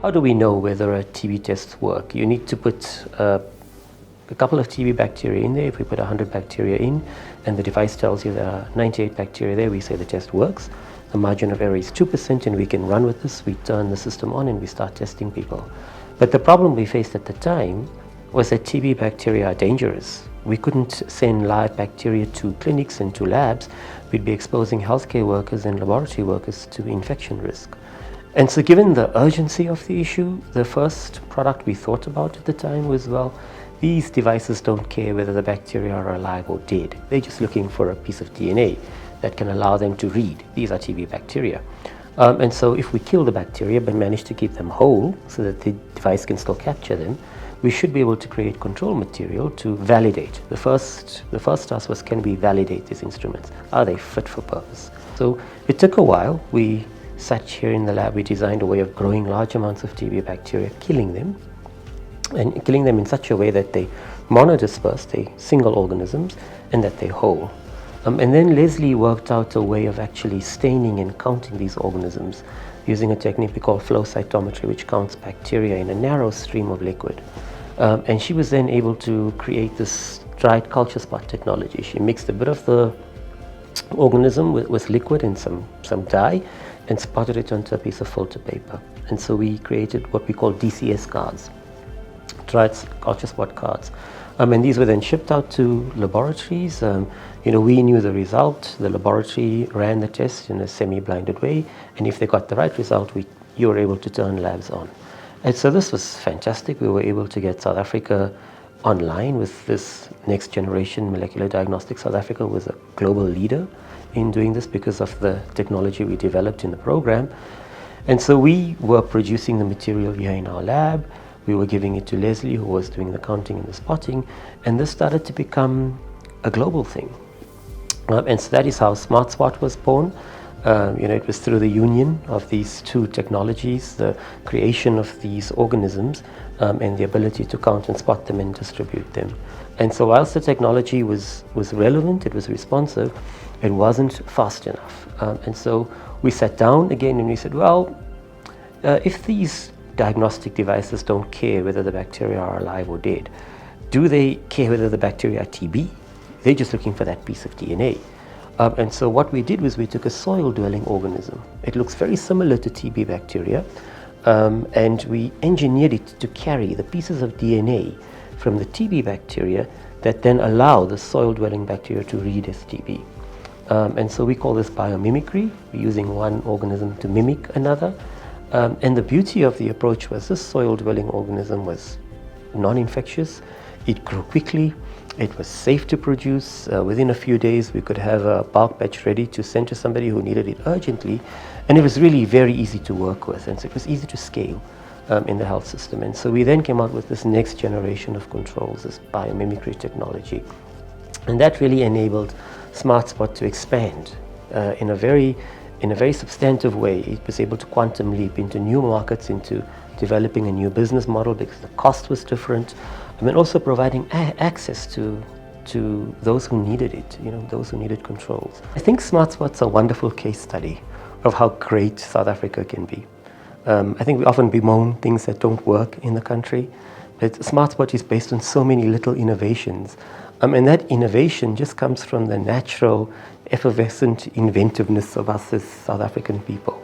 How do we know whether a TB tests work? You need to put a couple of TB bacteria in there. If we put 100 bacteria in and the device tells you there are 98 bacteria there, we say the test works. The margin of error is 2% and we can run with this. We turn the system on and we start testing people. But the problem we faced at the time was that TB bacteria are dangerous. We couldn't send live bacteria to clinics and to labs. We'd be exposing healthcare workers and laboratory workers to infection risk. And so given the urgency of the issue, the first product we thought about at the time was, well, these devices don't care whether the bacteria are alive or dead. They're just looking for a piece of DNA that can allow them to read. These are TB bacteria. And so if we kill the bacteria but manage to keep them whole so that the device can still capture them, we should be able to create control material to validate. The first task was, can we validate these instruments? Are they fit for purpose? So it took a while. We sat here in the lab, we designed a way of growing large amounts of TB bacteria, killing them, and killing them in such a way that they monodisperse, they single organisms, and that they're whole. And then Leslie worked out a way of actually staining and counting these organisms using a technique we call flow cytometry, which counts bacteria in a narrow stream of liquid. And she was then able to create this dried culture spot technology. She mixed a bit of the organism with liquid and some dye and spotted it onto a piece of filter paper. And so we created what we call DCS cards, dried culture spot cards. And these were then shipped out to laboratories. We knew the result. The laboratory ran the test in a semi-blinded way, and if they got the right result, you were able to turn labs on. And so this was fantastic. We were able to get South Africa online with this next generation molecular diagnostics. South Africa was a global leader in doing this because of the technology we developed in the program. And so we were producing the material here in our lab. We were giving it to Leslie, who was doing the counting and the spotting, and this started to become a global thing. And so that is how SmartSpot was born. It was through the union of these two technologies, the creation of these organisms, and the ability to count and spot them and distribute them. And so whilst the technology was relevant, it was responsive, it wasn't fast enough. And so we sat down again and we said, well, if these diagnostic devices don't care whether the bacteria are alive or dead, do they care whether the bacteria are TB? They're just looking for that piece of DNA. And so what we did was we took a soil-dwelling organism. It looks very similar to TB bacteria, and we engineered it to carry the pieces of DNA from the TB bacteria that then allow the soil-dwelling bacteria to read as TB. And so we call this biomimicry. We're using one organism to mimic another. And the beauty of the approach was this soil-dwelling organism was non-infectious. It grew quickly. It was safe to produce. Within a few days, we could have a bulk batch ready to send to somebody who needed it urgently. And it was really very easy to work with. And so it was easy to scale in the health system. And so we then came out with this next generation of controls, this biomimicry technology. And that really enabled SmartSpot to expand in a very substantive way. It was able to quantum leap into new markets, into developing a new business model because the cost was different. I mean, also providing access to those who needed it, those who needed controls. I think SmartSpot's a wonderful case study of how great South Africa can be. I think we often bemoan things that don't work in the country, but SmartSpot is based on so many little innovations. And that innovation just comes from the natural, effervescent inventiveness of us as South African people.